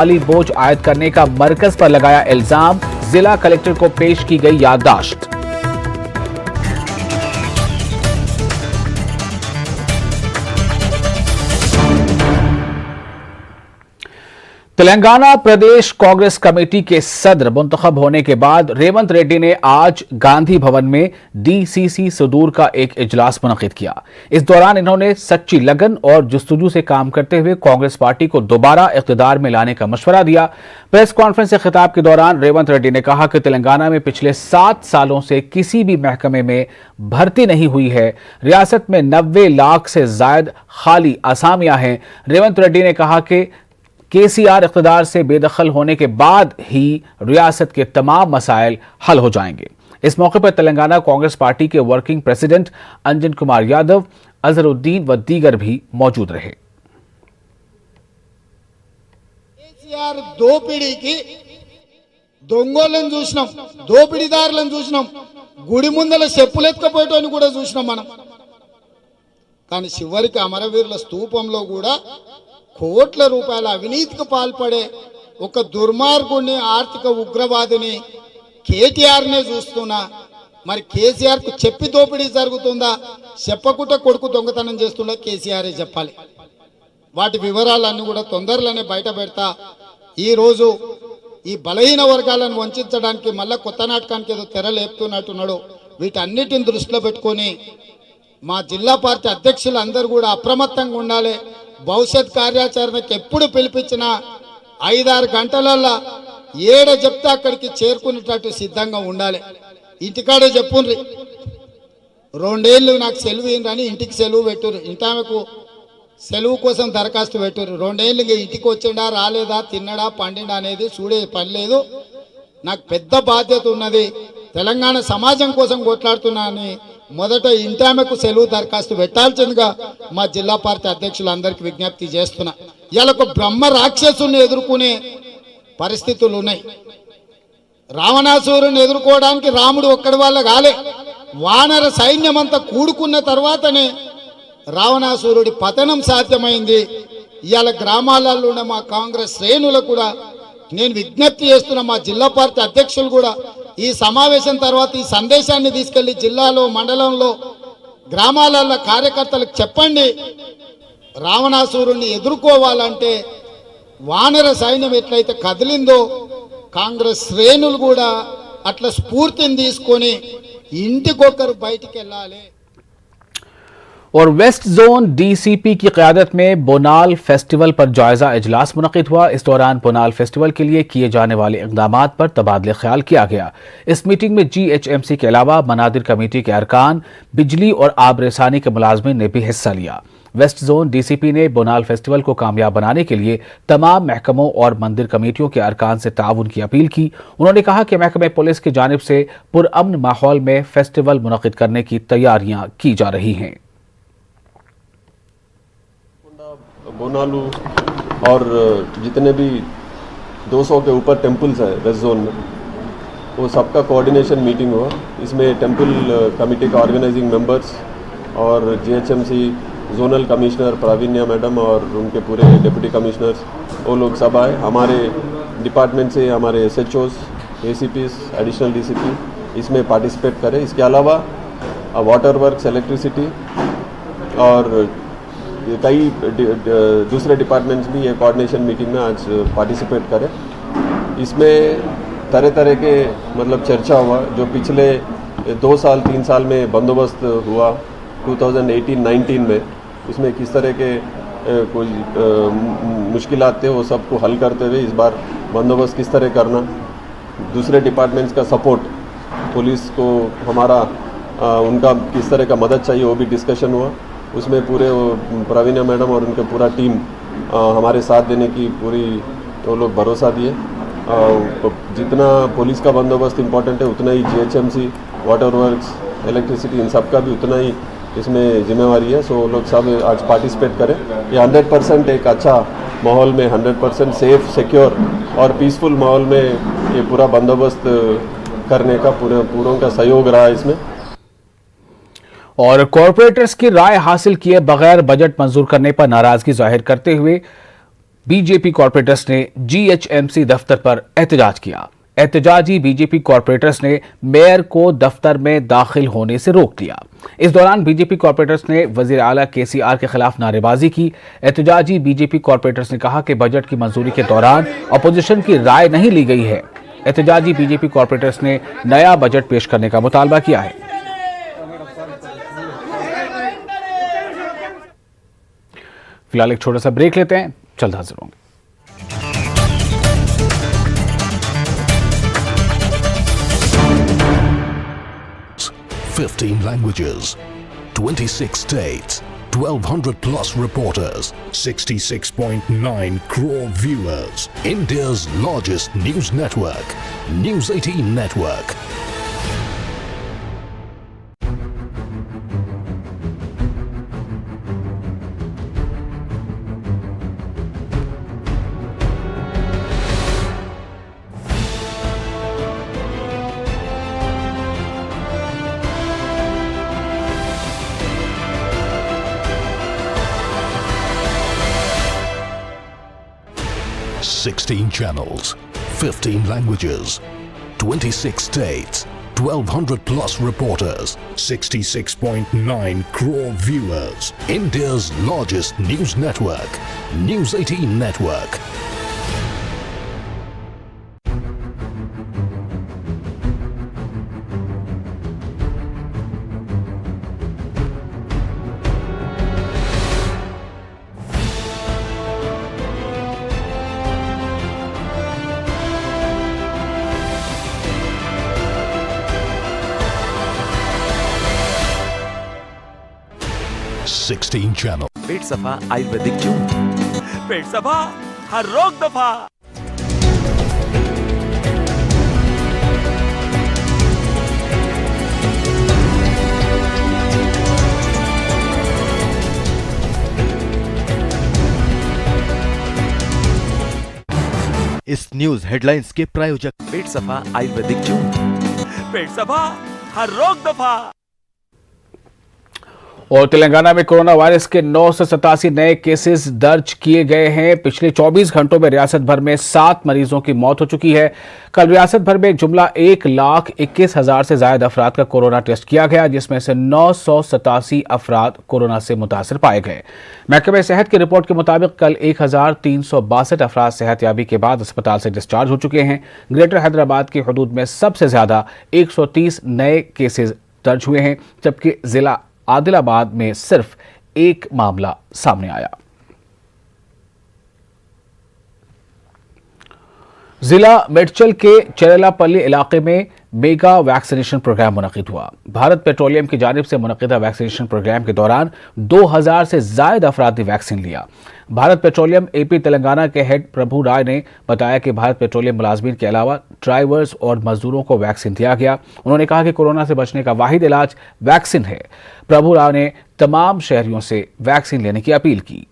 खाली बोझ आयद करने का मरकज पर लगाया इल्जाम, जिला कलेक्टर को पेश की गई याददाश्त। तेलंगाना प्रदेश कांग्रेस कमेटी के सदर मुंतखब होने के बाद रेवंत रेड्डी ने आज गांधी भवन में डीसीसी सुदूर का एक इजलास मुनक्किद किया। इस दौरान इन्होंने सच्ची लगन और जुस्तजू से काम करते हुए कांग्रेस पार्टी को दोबारा इख्तिदार में लाने का मशवरा दिया। प्रेस कॉन्फ्रेंस से खिताब के दौरान रेवंत रेड्डी ने कहा कि तेलंगाना में पिछले 7 सालों से किसी भी महकमे में भर्ती नहीं हुई है। रियासत में 90 लाख से जायद खाली असामियां हैं। रेवंत रेड्डी ने कहा कि केसीआर इख्तिदार से बेदखल होने के बाद ही रियासत के तमाम मसाइल हल हो जाएंगे। इस मौके पर तेलंगाना कांग्रेस पार्टी के वर्किंग प्रेसिडेंट अंजन कुमार यादव, अजहरुद्दीन व दीगर भी मौजूद रहे। కేసీఆర్ దోపిడీకి దొంగోళ్ళని చూసినాం, దోపిడీదారులను చూసినాం, గుడి ముందల చెప్పులెత్తుకపోయేటోని కూడా చూసినాం మనం. కానీ చివరికి అమరవీరుల స్తూపంలో కూడా కోట్ల రూపాయల అవినీతికి పాల్పడే ఒక దుర్మార్గుడిని, ఆర్థిక ఉగ్రవాదిని కేటీఆర్నే చూస్తున్నా. మరి కేసీఆర్కు చెప్పి దోపిడీ జరుగుతుందా, చెప్పకుండా కొడుకు దొంగతనం చేస్తుందా కేసీఆరే చెప్పాలి. వాటి వివరాలన్నీ కూడా తొందరలోనే బయట పెడతా. ఈరోజు ఈ బలహీన వర్గాలను వంచడానికి మళ్ళీ కొత్త నాటకానికి ఏదో తెరలేపుతున్నట్టున్నాడు. వీటన్నిటిని దృష్టిలో పెట్టుకొని మా జిల్లా పార్టీ అధ్యక్షులు అందరూ కూడా అప్రమత్తంగా ఉండాలి. భవిష్యత్ కార్యాచరణకి ఎప్పుడు పిలిపించినా 5-6 గంటలల్లో ఏడ చెప్తే అక్కడికి చేరుకునేటట్టు సిద్ధంగా ఉండాలి. ఇంటికాడే చెప్పుండ్రి, 2 ఏళ్ళు నాకు సెలవు ఏంటని ఇంటికి సెలవు పెట్టుర్రు, ఇంటామెకు సెలవు కోసం దరఖాస్తు పెట్టుర్రు. 2 ఏళ్ళు ఇంటికి వచ్చిండా రాలేదా, తిన్నడా పండిండా అనేది చూడే పని లేదు. నాకు పెద్ద బాధ్యత ఉన్నది, తెలంగాణ సమాజం కోసం కొట్లాడుతున్నా అని మొదట ఇంటామెకు సెలవు దరఖాస్తు పెట్టాల్సిందిగా మా జిల్లా పార్టీ అధ్యక్షులందరికీ విజ్ఞప్తి చేస్తున్నా. ఇవాళ ఒక బ్రహ్మ రాక్షసుని ఎదుర్కొనే పరిస్థితులు ఉన్నాయి. రావణాసురుని ఎదుర్కోవడానికి రాముడు ఒక్కడి వల్ల కాలే, వానర సైన్యం అంతా కూడుకున్న తర్వాతనే రావణాసురుడి పతనం సాధ్యమైంది. ఇవాళ గ్రామాలలో ఉన్న మా కాంగ్రెస్ శ్రేణులకు కూడా నేను విజ్ఞప్తి చేస్తున్నా, మా జిల్లా పార్టీ అధ్యక్షులు కూడా ఈ సమావేశం తర్వాత ఈ సందేశాన్ని తీసుకెళ్లి జిల్లాలో, మండలంలో, గ్రామాలలో కార్యకర్తలకు చెప్పండి. రావణాసురుణ్ణి ఎదుర్కోవాలంటే వానర సైన్యం ఎట్లయితే కదిలిందో కాంగ్రెస్ శ్రేణులు కూడా అట్లా స్ఫూర్తిని తీసుకొని ఇంటికొకరు బయటికి వెళ్ళాలి। और वेस्ट जोन डीसीपी की क़यादत में बोनाल फेस्टिवल पर जायजा इजलास मुनक़िद हुआ। इस दौरान बोनाल फेस्टिवल के लिए किए जाने वाले इक़दामात पर तबादले ख्याल किया गया। इस मीटिंग में GHMC के अलावा मनादिर कमेटी के अरकान, बिजली और आब रसानी के मुलाजमीन ने भी हिस्सा लिया। वेस्ट जोन डीसीपी ने बोनाल फेस्टिवल को कामयाब बनाने के लिए तमाम महकमों और मंदिर कमेटियों के अरकान से ताउन की अपील की। उन्होंने कहा कि महकमे पुलिस की जानिब से पुरअमन माहौल में फेस्टिवल मुनक़िद करने की तैयारियां की जा रही हैं। बोनालू और जितने भी 200 के ऊपर टेम्पल्स है वेस्ट जोन में, वो सबका कोऑर्डिनेशन मीटिंग हुआ। इसमें टेम्पल कमेटी का ऑर्गेनाइजिंग मेंबर्स और GHMC जोनल कमिश्नर प्रावीण्या मैडम और उनके पूरे डिप्टी कमिश्नर्स, वो लोग सब आए। हमारे डिपार्टमेंट से हमारे SHOs, ACPs, एडिशनल DCP इसमें पार्टिसिपेट करें। इसके अलावा वाटर वर्क्स, इलेक्ट्रिसिटी और कई दूसरे डिपार्टमेंट्स भी ये कोऑर्डिनेशन मीटिंग में आज पार्टिसिपेट करें। इसमें तरह तरह के मतलब चर्चा हुआ, जो पिछले 2 साल 3 साल में बंदोबस्त हुआ 2018-19 में, उसमें किस तरह के कोई मुश्किलात थे वो सबको हल करते हुए इस बार बंदोबस्त किस तरह करना, दूसरे डिपार्टमेंट्स का सपोर्ट, पुलिस को हमारा उनका किस तरह का मदद चाहिए वो भी डिस्कशन हुआ। उसमें पूरे प्रवीणा मैडम और उनका पूरा टीम हमारे साथ देने की पूरी वो लोग भरोसा दिए। जितना पुलिस का बंदोबस्त इम्पोर्टेंट है उतना ही GHMC, water works, electricity in सब का भी उतना ही इसमें जिम्मेवारी है। सो लोग सब आज पार्टिसिपेट करें। ये 100% एक अच्छा माहौल में 100% सेफ, सिक्योर और पीसफुल माहौल में ये पूरा बंदोबस्त करने का पूरों का सहयोग रहा है इसमें। और कॉरपोरेटर्स की राय हासिल किए बगैर बजट मंजूर करने पर नाराजगी जाहिर करते हुए बीजेपी कॉर्पोरेटर्स ने जीएचएमसी दफ्तर पर एहतजाज किया। एहतजाजी बीजेपी कॉर्पोरेटर्स ने मेयर को दफ्तर में दाखिल होने से रोक दिया। इस दौरान बीजेपी कॉर्पोरेटर्स ने वजीर आला केसीआर के खिलाफ नारेबाजी की। एहतजाजी बीजेपी कॉर्पोरेटर्स ने कहा कि बजट की मंजूरी के दौरान अपोजिशन की राय नहीं ली गई है। एहतजाजी बीजेपी कॉर्पोरेटर्स ने नया बजट पेश करने का मुतालबा किया है। फिलहाल एक छोटा सा ब्रेक लेते हैं, जल्द हाजिर होंगे। 15 languages, 26 states, 1200 plus reporters, 66.9 crore viewers. India's largest news network, News 18 Network. Sixteen channels, 15 languages, 26 states, 1200 plus reporters, 66.9 crore viewers. India's largest news network, News 18 Network. Sixteen channels. पेट सफा आयुर्वेदिक चूर्ण, पेट सफा हर रोग दफा। इस न्यूज हेडलाइंस के प्रायोजक पेट सफा आयुर्वेदिक चूर्ण, पेट सफा हर रोग दफा। और तेलंगाना में कोरोना वायरस के 987 नए केसेस दर्ज किए गए हैं। पिछले 24 घंटों में रियासत भर में 7 मरीजों की मौत हो चुकी है। कल रियासत भर में जुमला 1,21,000 से ज्यादा अफराद का कोरोना टेस्ट किया गया, जिसमें से 987 अफराद कोरोना से मुतासर पाए गए। महकमे सेहत की रिपोर्ट के मुताबिक कल 1,362 अफराद सेहतयाबी के बाद अस्पताल से डिस्चार्ज हो चुके हैं। ग्रेटर हैदराबाद की हदूद में सबसे ज्यादा 130 नए केसेस दर्ज हुए हैं, जबकि जिला आदिलाबाद में सिर्फ एक मामला सामने आया। जिला मेडचल के चरेलापल्ली इलाके में मेगा वैक्सीनेशन प्रोग्राम मुनक़िद हुआ। भारत पेट्रोलियम की जानिब से मुनक़िदा वैक्सीनेशन प्रोग्राम के दौरान 2000 से ज्यादा अफराद ने वैक्सीन लिया। भारत पेट्रोलियम एपी तेलंगाना के हेड प्रभु राय ने बताया कि भारत पेट्रोलियम मुलाजमीन के अलावा ड्राइवर्स और मजदूरों को वैक्सीन दिया गया। उन्होंने कहा कि कोरोना से बचने का वाहिद इलाज वैक्सीन है। प्रभु राय ने तमाम शहरियों से वैक्सीन लेने की अपील की।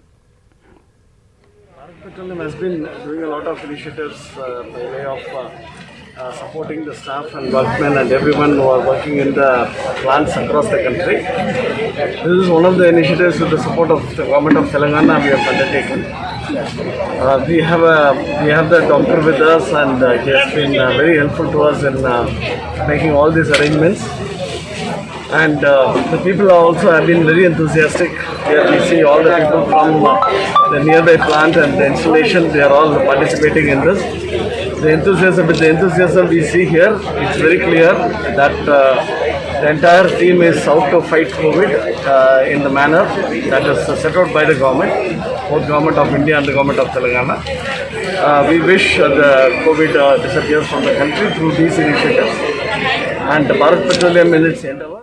Petroleum has been doing a lot of initiatives by way of supporting the staff and workmen and everyone who are working in the plants across the country. This is one of the initiatives with the support of the government of Telangana we have undertaken. We have the doctor with us, and he has been very helpful to us in making all these arrangements. And the people also have been very enthusiastic. Here we see all the people from the nearby plant and the installation, they are all participating in this. The enthusiasm we see here, it's very clear that the entire team is out to fight COVID in the manner that is set out by the government, both government of India and the government of Telangana. We wish the COVID disappears from the country through these initiatives. And Bharat Petroleum in its endeavor.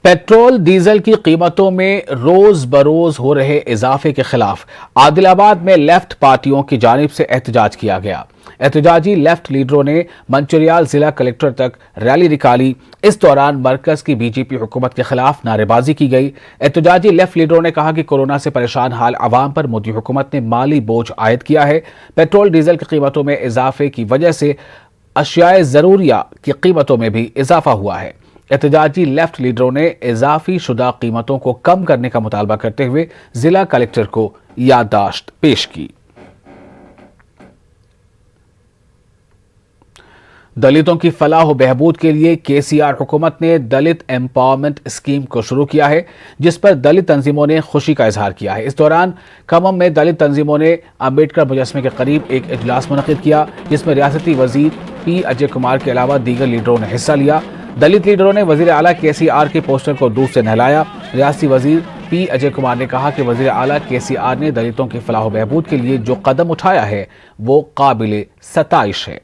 Petrol diesel की कीमतों में रोज बरोज हो रहे इजाफे के खिलाफ आदिलाबाद में left पार्टियों की जानिब से एहतजाज किया गया। एहतजाजी लेफ्ट लीडरों ने मंचरियाल जिला कलेक्टर तक रैली निकाली। इस दौरान मरकज की बीजेपी हुकूमत के खिलाफ नारेबाजी की गई। एहतजाजी लेफ्ट लीडरों ने कहा कि कोरोना से परेशान हाल आवाम पर मोदी हुकूमत ने माली बोझ आयद किया है। पेट्रोल डीजल की कीमतों में इजाफे की वजह से अशियाए जरूरिया की कीमतों में भी इजाफा हुआ है। एहतजाजी लेफ्ट लीडरों ने इजाफी शुदा कीमतों को कम करने का मुतालबा करते हुए जिला कलेक्टर को याददाश्त पेश की। दलितों की फलाह व बहबूद के लिए केसीआर हुकूमत ने दलित एम्पावरमेंट स्कीम को शुरू किया है, जिस पर दलित तंजीमों ने खुशी का इजहार किया है। इस दौरान खम्मम में दलित तंजीमों ने अम्बेडकर मुजस्समे के करीब एक इजलास मुनक्किद किया, जिसमें रियासती वजीर पी अजय कुमार के अलावा दीगर लीडरों ने हिस्सा लिया। दलित लीडरों ने वजीर आला केसीआर के पोस्टर को दूध से नहलाया। रियासती वजीर पी अजय कुमार ने कहा कि वजीर आला केसीआर ने दलितों की फलाह व बहबूद के लिए जो कदम उठाया है वो काबिल सताइश है।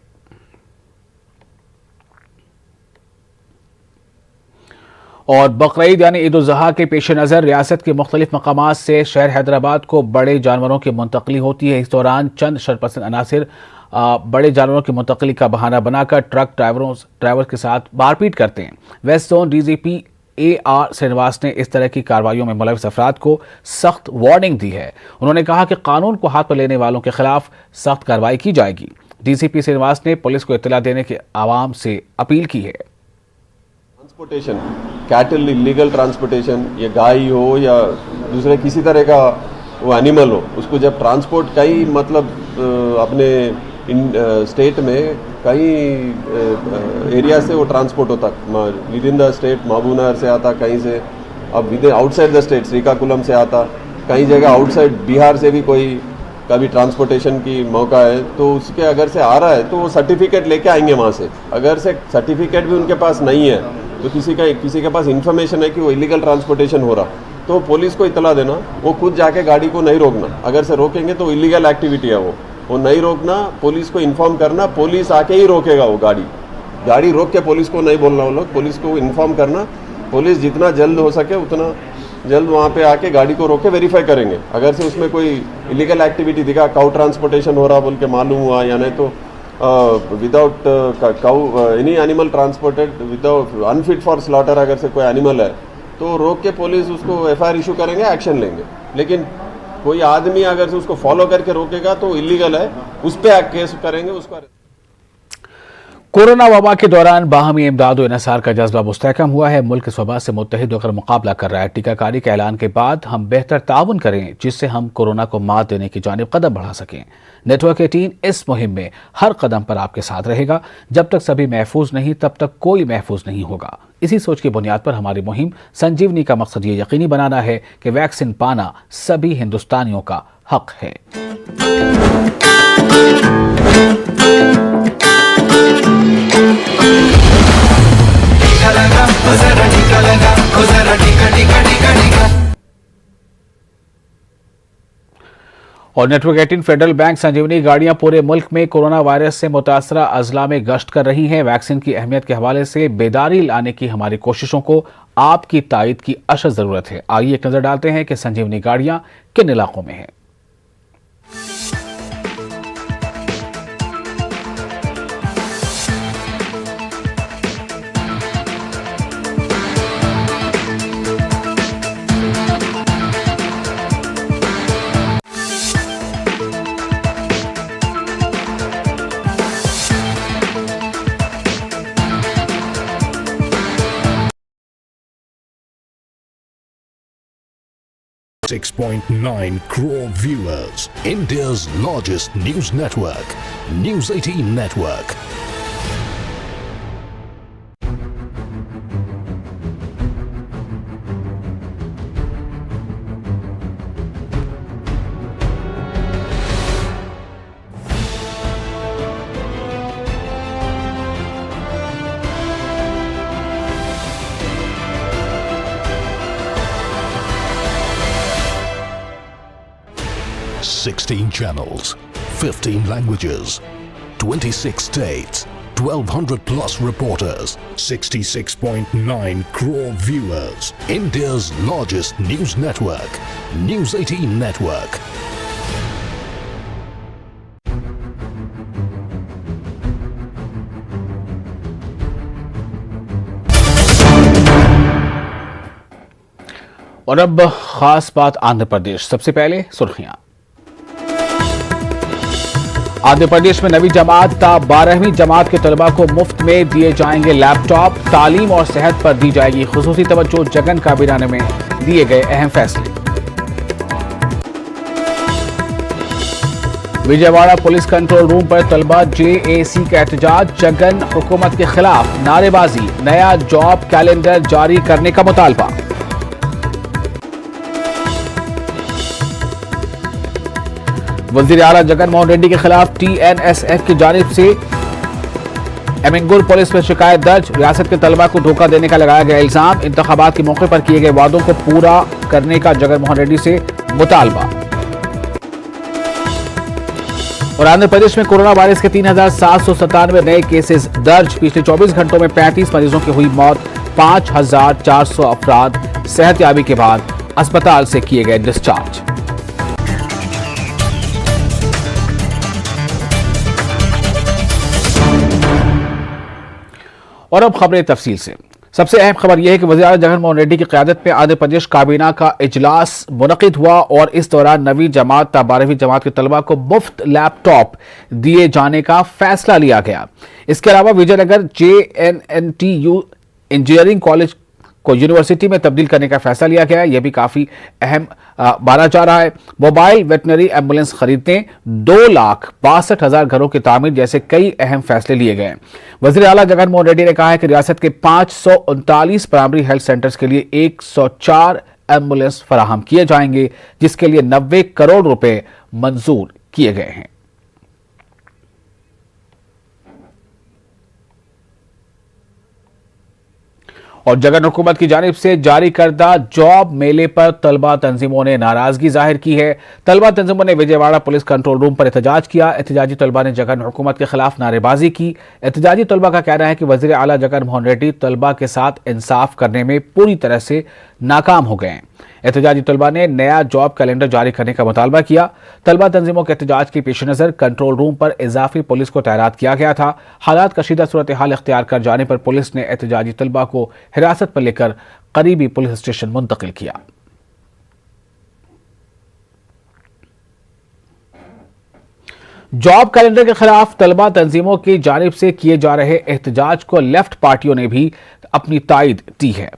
और बकरीद यानी ईद उल ज़ुहा के पेश नज़र रियासत के मुख्तलिफ मकामात से शहर हैदराबाद को बड़े जानवरों की मुंतकली होती है। इस दौरान चंद शरपसंद अनासिर बड़े जानवरों की मुंतकली का बहाना बनाकर ट्रक ड्राइवर के साथ मारपीट करते हैं। West zone DGP AR Srinivas ने इस तरह की कार्रवाइयों में मुलविस अफराद को सख्त वार्निंग दी है। उन्होंने कहा कि कानून को हाथ पर लेने वालों के खिलाफ सख्त कार्रवाई की जाएगी। डीसीपी श्रीनिवास ने पुलिस को इत्तला देने की आवाम से अपील की है। ट्रांसपोर्टेशन, कैटल इलीगल ट्रांसपोर्टेशन, ये गाय हो या दूसरे किसी तरह का वो एनिमल हो, उसको जब ट्रांसपोर्ट कई मतलब अपने स्टेट में कई एरिया से वो ट्रांसपोर्ट होता, with in the state Mahbubnagar से आता, कहीं से अब with outside the state Srikakulam से आता, कई जगह आउटसाइड बिहार से भी कोई कभी ट्रांसपोर्टेशन की मौका है, तो उसके अगर से आ रहा है तो वो सर्टिफिकेट लेके आएंगे वहाँ से। अगर से सर्टिफिकेट भी उनके पास नहीं है तो किसी के पास इन्फॉर्मेशन है कि वो इलीगल ट्रांसपोर्टेशन हो रहा, तो पुलिस को इतला देना, वो खुद जाके गाड़ी को नहीं रोकना। अगर से रोकेंगे तो इलीगल एक्टिविटी है वो नहीं रोकना, पुलिस को इन्फॉर्म करना, पुलिस आके ही रोकेगा वो गाड़ी रोक के पुलिस को नहीं बोलना, वो लोग पुलिस को इन्फॉर्म करना। पुलिस जितना जल्द हो सके उतना जल्द वहाँ पे आके गाड़ी को रोक के वेरीफाई करेंगे। अगर से उसमें कोई इलीगल एक्टिविटी दिखा, काउ ट्रांसपोर्टेशन हो रहा बोल के मालूम हुआ, या नहीं तो without cow any animal transported without unfit for slaughter, अगर से कोई एनिमल है तो रोक के पुलिस उसको FIR इशू करेंगे, एक्शन लेंगे। लेकिन कोई आदमी अगर से उसको फॉलो करके रोकेगा तो इलीगल है, उस पर केस करेंगे उसका। कोरोना वबा के दौरान बाहमी इमदाद और इनसार का जज्बा मुस्तहकम हुआ है। मुल्क इस वबा से मुत्तहिद होकर मुकाबला कर रहा है। टीकाकारी के ऐलान के बाद हम बेहतर ताउन करें, जिससे हम कोरोना को मात देने की जानिब कदम बढ़ा सकें। नेटवर्क 18 इस मुहिम में हर कदम पर आपके साथ रहेगा। जब तक सभी महफूज नहीं, तब तक कोई महफूज नहीं होगा। इसी सोच की बुनियाद पर हमारी मुहिम संजीवनी का मकसद ये यकीनी बनाना है कि वैक्सीन पाना सभी हिंदुस्तानियों का हक है। और नेटवर्क 18 फेडरल बैंक संजीवनी गाड़ियां पूरे मुल्क में कोरोना वायरस से मुतासरा अजला में गश्त कर रही हैं। वैक्सीन की अहमियत के हवाले से बेदारी लाने की हमारी कोशिशों को आपकी तायद की अशद जरूरत है। आइए एक नजर डालते हैं कि संजीवनी गाड़ियां किन इलाकों में हैं। .9 crore viewers. India's largest news network. News 18 Network. .16 channels, 15 languages, 26 states, 1200 plus reporters, 66.9 crore viewers. India's largest news network. News 18 Network. और अब खास बात आंध्र प्रदेश। सबसे पहले सुर्खियां। आंध्र प्रदेश में नवी जमात ता 12वीं जमात के तलबा को मुफ्त में दिए जाएंगे लैपटॉप। तालीम और सेहत पर दी जाएगी खुसूसी तवज्जो। जगन काबीना में दिए गए अहम फैसले। विजयवाड़ा पुलिस कंट्रोल रूम पर तलबा JAC का एहतजाज। जगन हुकूमत के खिलाफ नारेबाजी। नया जॉब कैलेंडर जारी करने का मुतालबा। वजीर आला जगन मोहन रेड्डी के खिलाफ TNSF की जानिब से एमिंगुर पुलिस में शिकायत दर्ज। रियासत के तलबा को धोखा देने का लगाया गया इल्जाम। इंतखाबात के मौके पर किए गए वादों को पूरा करने का जगन मोहन रेड्डी से मुतालबा। और आंध्र प्रदेश में कोरोना वायरस के 3,797 नए केसेस दर्ज। पिछले 24 घंटों में 35 मरीजों की हुई मौत। 5,400 अफराद सेहतयाबी के बाद अस्पताल से किए गए डिस्चार्ज। और अब खबरें तफसील से। सबसे अहम खबर यह है कि वज़ीर आला जगन मोहन रेड्डी की क़यादत में आंध्र प्रदेश काबीना का इजलास मुनक़िद हुआ और इस दौरान नवी जमात ता 12वीं जमात के तलबा को मुफ्त लैपटॉप दिए जाने का फैसला लिया गया। इसके अलावा विजयनगर JNNTU इंजीनियरिंग कॉलेज को यूनिवर्सिटी में तब्दील करने का फैसला लिया गया। यह भी काफी अहम माना जा रहा है। मोबाइल वेटनरी एम्बुलेंस खरीदने, 2,62,000 घरों की तामीर जैसे कई अहम फैसले लिए गए। वज़ीर आला जगन मोहन रेड्डी ने कहा है कि रियासत के 539 प्राइमरी हेल्थ सेंटर्स के लिए 104 एम्बुलेंस फराहम किए जाएंगे, जिसके लिए 90 करोड़ रुपए मंजूर किए गए हैं। और जगन हुकूमत की जानिब से जारी करदा जॉब मेले पर तलबा तंजीमों ने नाराजगी जाहिर की है। तलबा तंजीमों ने विजयवाड़ा पुलिस कंट्रोल रूम पर एहतजाज किया। एहतजाजी तलबा ने जगन हुकूमत के खिलाफ नारेबाजी की। एहतजाजी तलबा का कहना है कि वज़ीर आला जगन मोहन रेड्डी तलबा के साथ इंसाफ करने में पूरी तरह से नाकाम हो गए हैं। एहतजाजी तलबा ने नया जॉब कैलेंडर जारी करने का मुतालबा किया। तलबा तंजीमों के एहतजाज के पेश नज़र कंट्रोल रूम पर इजाफी पुलिस को तैनात किया गया था। हालात कशीदा सूरत हाल इख्तियार कर जाने पर पुलिस ने एहतजाजी तलबा को हिरासत पर लेकर करीबी पुलिस स्टेशन मुंतकिल किया। जॉब कैलेंडर के खिलाफ तलबा तंजीमों की जानिब से किए जा रहे एहतजाज को लेफ्ट पार्टियों ने भी अपनी तायद दी है।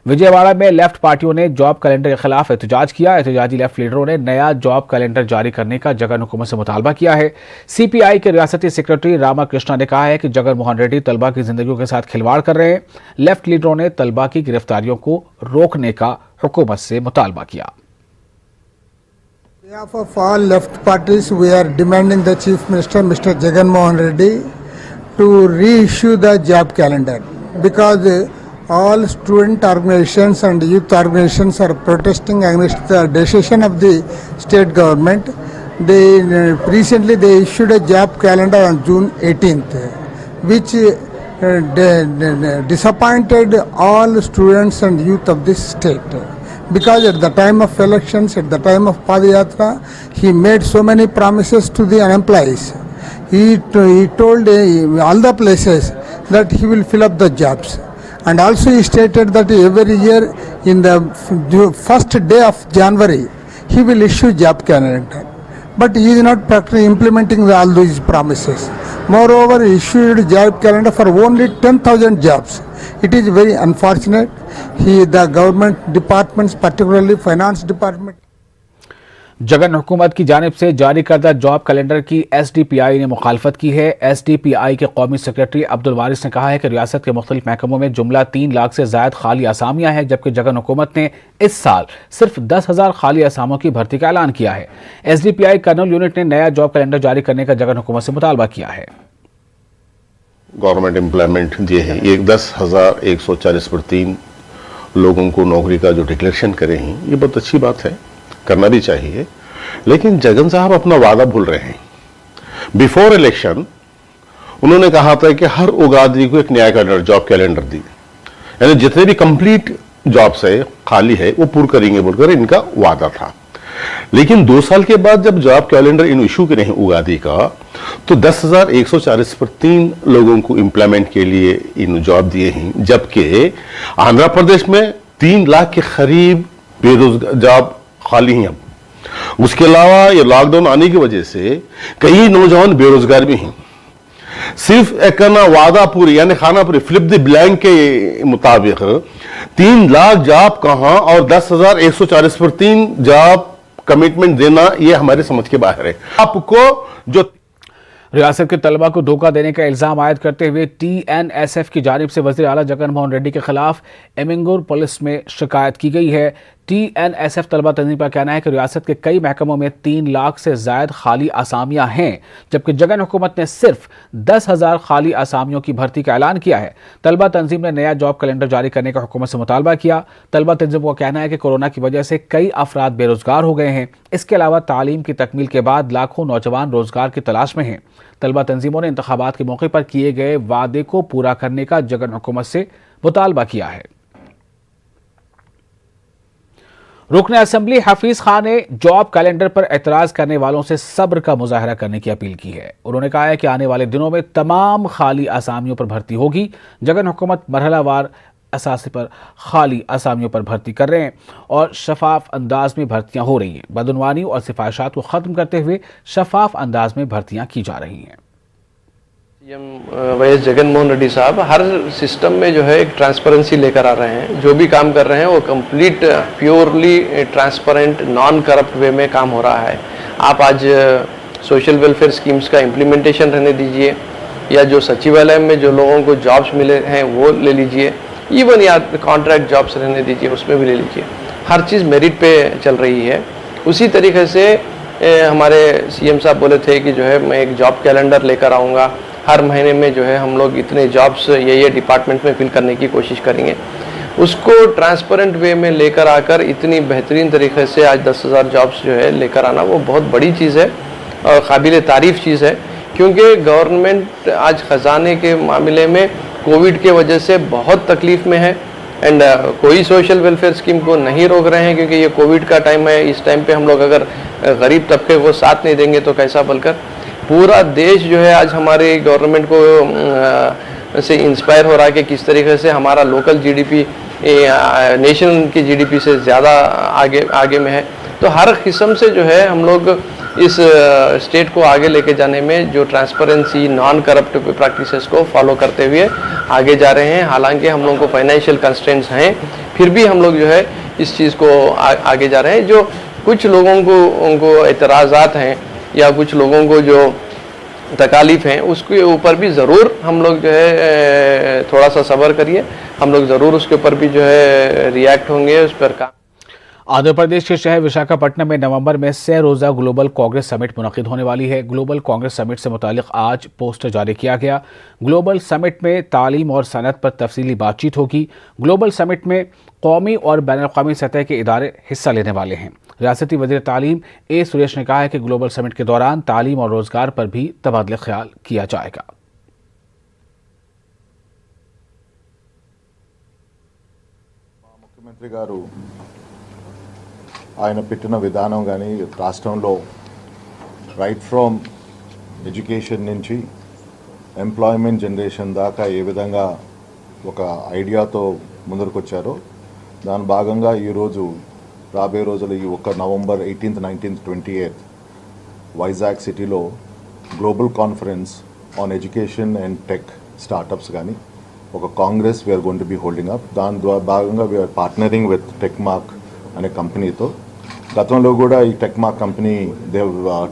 विजयवाड़ा में लेफ्ट पार्टियों ने जॉब कैलेंडर के खिलाफ एहतजाज किया। एहतजाजी लेफ्ट लीडरों ने नया जॉब कैलेंडर जारी करने का जगन हुकूमत से मुतालबा किया है। CPI के रियासती सेक्रेटरी रामाकृष्णा ने कहा है कि जगन मोहन रेड्डी तलबा की जिंदगियों के साथ खिलवाड़ कर रहे हैं। लेफ्ट लीडरों ने तलबा की गिरफ्तारियों को रोकने का हुकूमत से मुतालबा किया। On behalf of all left parties, we are demanding the Chief Minister, Mr. Jagan Mohan Reddy, to reissue the job calendar, because all student organizations and youth organizations are protesting against the decision of the state government. Recently they issued a job calendar on June 18th, which disappointed all students and youth of this state. Because at the time of elections, at the time of Padayatra, he made so many promises to the unemployed. He told all the places that he will fill up the jobs. And also he stated that every year in the first day of January, he will issue job calendar. But he is not practically implementing all these promises. Moreover, he issued job calendar for only 10,000 jobs. It is very unfortunate. The government departments, particularly finance department, Jagan हुकूमत की जानिब से जारी करदा job calendar की SDPI ने मुखालफत की है। SDPI के कौमी सेक्रेटरी अब्दुल वारिस ने कहा है कि रियासत के मुख्तलिफ महकमों में जुमला 3 लाख से ज़ायद खाली आसामियां हैं, जबकि जगन हुकूमत ने इस साल सिर्फ 10,000 खाली आसामों की भर्ती का ऐलान किया है। SDPI कर्नल यूनिट ने नया जॉब कैलेंडर जारी करने का जगन हुकूमत से मुतालबा किया है। गवर्नमेंट एम्प्लॉयमेंट दिए हैं, एक 10,140 पर 3 लोगों को नौकरी का जो डिक्लेरेशन करे हैं, ये बहुत अच्छी बात है, करना भी चाहिए। लेकिन जगन साहब अपना वादा भूल रहे हैं। बिफोर इलेक्शन उन्होंने कहा था कि हर उगादी को एक नया कैलेंडर, जॉब कैलेंडर दी, यानी जितने भी कंप्लीट जॉब्स है, खाली है, वो पूर्ण करेंगे बोलकर इनका वादा था। लेकिन 2 साल के बाद जब जॉब कैलेंडर इन इशू करे हैं उगादी का, तो 10,140 पर 3 लोगों को एम्प्लॉयमेंट के लिए इन जॉब दिए हैं, जबकि आंध्र प्रदेश में 3 लाख के करीब बेरोजगार जॉब खाली हैं। अब उसके अलावा ये लॉकडाउन आने की वजह से कई नौजवान बेरोजगार भी हैं। सिर्फ एक ना वादा पूरी यानी खाना पूरी फ्लिप द ब्लैंक के मुताबिक 3 लाख जॉब कहां और 10,140 पर 3 जॉब कमिटमेंट देना यह हमारे समझ के बाहर है। आपको जो रियासत के तलबा को धोखा देने का इल्जाम आयद करते हुए TNSF की जानिब से वज़ीर आला जगन मोहन रेड्डी के खिलाफ एमिंगुर पुलिस में शिकायत की गई है। TNSF तलबा तंजीम का कहना है कि रियासत के कई महकमों में 3 लाख से जायद खाली आसामियां हैं, जबकि जगन हुकूमत ने सिर्फ 10,000 खाली आसामियों की भर्ती का ऐलान किया है। तलबा तंजीम ने नया जॉब कैलेंडर जारी करने का हुकूमत से मुतालबा किया। तलबा तंजीम का कहना है कि कोरोना की वजह से कई अफराद बेरोजगार हो गए हैं। इसके अलावा तालीम की तकमील के बाद लाखों नौजवान रोजगार की तलाश में हैं। तलबा तंजीमों ने इंतखाबात के मौके पर किए गए वादे को पूरा करने का जगन हुकूमत से मुतालबा किया है। रुकन असेंबली हफीज खान ने जॉब कैलेंडर पर एतराज करने वालों से सब्र का मुजाहरा करने की अपील की है। उन्होंने कहा है कि आने वाले दिनों में तमाम खाली आसामियों पर भर्ती होगी। जगन हुकूमत मरहलावार असास पर खाली आसामियों पर भर्ती कर रहे हैं और शफाफ अंदाज में भर्तियां हो रही हैं। बदउनवानी और सिफारिशात को ख़त्म करते हुए शफाफ अंदाज में भर्तियां की जा रही हैं। CM Y S Jagan Mohan Reddy साहब हर सिस्टम में जो है एक ट्रांसपेरेंसी लेकर आ रहे हैं। जो भी काम कर रहे हैं वो complete purely transparent non corrupt way में काम हो रहा है। आप आज सोशल वेलफेयर स्कीम्स का इम्प्लीमेंटेशन रहने दीजिए या जो सचिवालय में जो लोगों को जॉब्स मिले हैं वो ले लीजिए, इवन या कॉन्ट्रैक्ट जॉब्स रहने दीजिए उसमें भी ले लीजिए। हर चीज़ मेरिट पे चल रही है। उसी तरीके से हमारे सीएम साहब बोले थे कि जो है मैं एक जॉब कैलेंडर लेकर आऊँगा, हर महीने में जो है हम लोग इतने जॉब्स ये डिपार्टमेंट में फिल करने की कोशिश करेंगे। उसको ट्रांसपेरेंट वे में लेकर आकर इतनी बेहतरीन तरीके से आज 10,000 जॉब्स जो है लेकर आना वो बहुत बड़ी चीज़ है और काबिल तारीफ़ चीज़ है, क्योंकि गवर्नमेंट आज ख़जाने के मामले में कोविड के वजह से बहुत तकलीफ़ में है एंड कोई सोशल वेलफेयर स्कीम को नहीं रोक रहे हैं, क्योंकि ये कोविड का टाइम है। इस टाइम पे हम लोग अगर गरीब तबके को साथ नहीं देंगे तो कैसा, बोलकर पूरा देश जो है आज हमारी गवर्नमेंट को से इंस्पायर हो रहा है कि किस तरीके से हमारा लोकल जीडीपी नेशन की जीडीपी से ज़्यादा आगे में है। तो हर किस्म से जो है हम लोग इस स्टेट को आगे लेके जाने में जो ट्रांसपेरेंसी नॉन करप्ट प्रैक्टिसेस को फॉलो करते हुए आगे जा रहे हैं। हालांकि हम लोगों को फाइनेंशियल कंस्ट्रेंट्स हैं, फिर भी हम लोग जो है इस चीज़ को आगे जा रहे हैं। जो कुछ लोगों को उनको एतराज़ात हैं या कुछ लोगों को जो तकालीफ हैं उसके ऊपर भी ज़रूर हम लोग जो है थोड़ा सा सब्र करिए, हम लोग ज़रूर उसके ऊपर भी जो है रिएक्ट होंगे, उस पर काम। आंध्र प्रदेश के शहर विशाखापट्टनम में नवंबर में 6 रोज़ा ग्लोबल कांग्रेस समिट मुनक़िद होने वाली है। ग्लोबल कांग्रेस समिट से मुतालिक आज पोस्टर जारी किया गया। ग्लोबल समिट में तालीम और सनत पर तफसीली बातचीत होगी। ग्लोबल समिट में कौमी और बैनुल-अक़वामी सतह के इदारे हिस्सा लेने वाले हैं। रियासती वज़ीर तालीम ए सुरेश ने कहा है कि ग्लोबल समिट के दौरान तालीम और रोज़गार पर भी तबादला ख्याल किया जाएगा। ముఖ్యమంత్రి గారు ఆయన పెట్టిన విధానం కానీ రాష్ట్రంలో రైట్ ఫ్రమ్ ఎడ్యుకేషన్ నుంచి ఎంప్లాయ్మెంట్ జనరేషన్ దాకా ఏ విధంగా ఒక ఐడియాతో ముందరకు వచ్చారో దాని భాగంగా ఈరోజు రాబోయే రోజులు ఈ ఒక November 18th, 19th, 28th Vizag సిటీలో global conference on education and tech startups కానీ ఒక congress we're going to be holding up. దాని ద్వారా భాగంగా వీఆర్ పార్ట్నరింగ్ విత్ టెక్మార్క్ అనే కంపెనీతో. గతంలో కూడా ఈ Techmark company they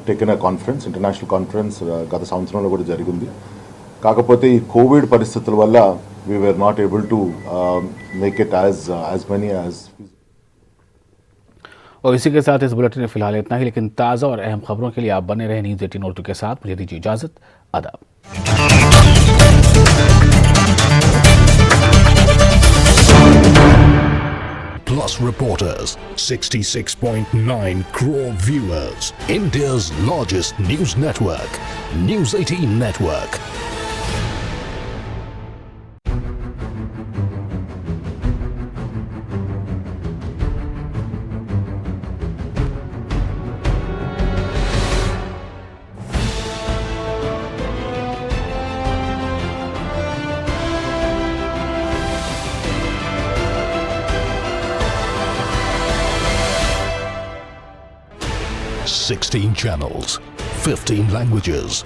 taken a conference, international conference గత సంవత్సరంలో కూడా జరిగింది. కాకపోతే ఈ కోవిడ్ పరిస్థితుల వల్ల we were not able to make it as many as. और इसी के साथ इस बुलेटिन में फिलहाल इतना ही, लेकिन ताज़ा और अहम खबरों के लिए आप बने रहे न्यूज़ 18 उर्दू के साथ। मुझे दीजिए इजाज़त। आदाब। Plus reporters, 66.9 crore viewers, India's largest news network, News 18 Network. 16 channels, 15 languages,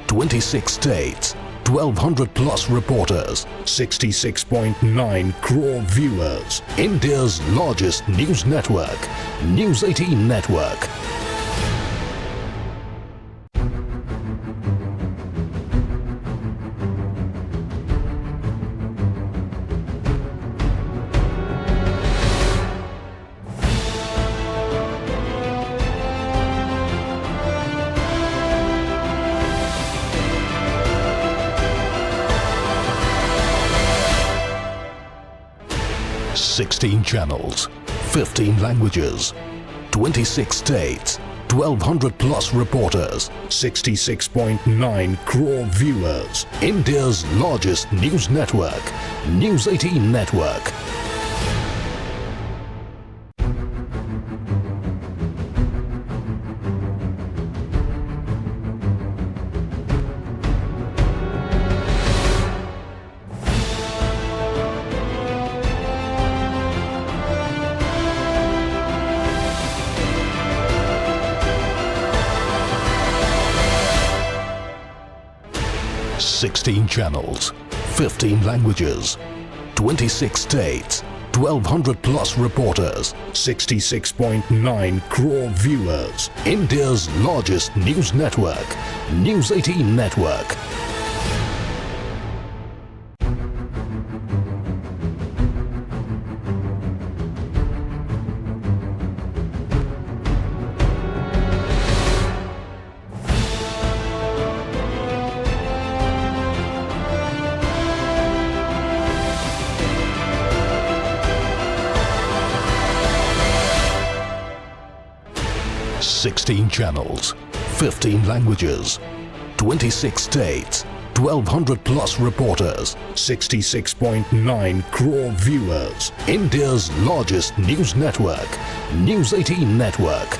26 states, 1200 plus reporters, 66.9 crore viewers. India's largest news network, News 18 Network. Sixteen channels, 15 languages, 26 states, 1200 plus reporters, 66.9 crore viewers. India's largest news network, News 18 Network. Sixteen channels, 15 languages, 26 states, 1200 plus reporters, 66.9 crore viewers. India's largest news network, News 18 Network. Sixteen channels, 15 languages, 26 states, 1200 plus reporters, 66.9 crore viewers. India's largest news network, News 18 Network.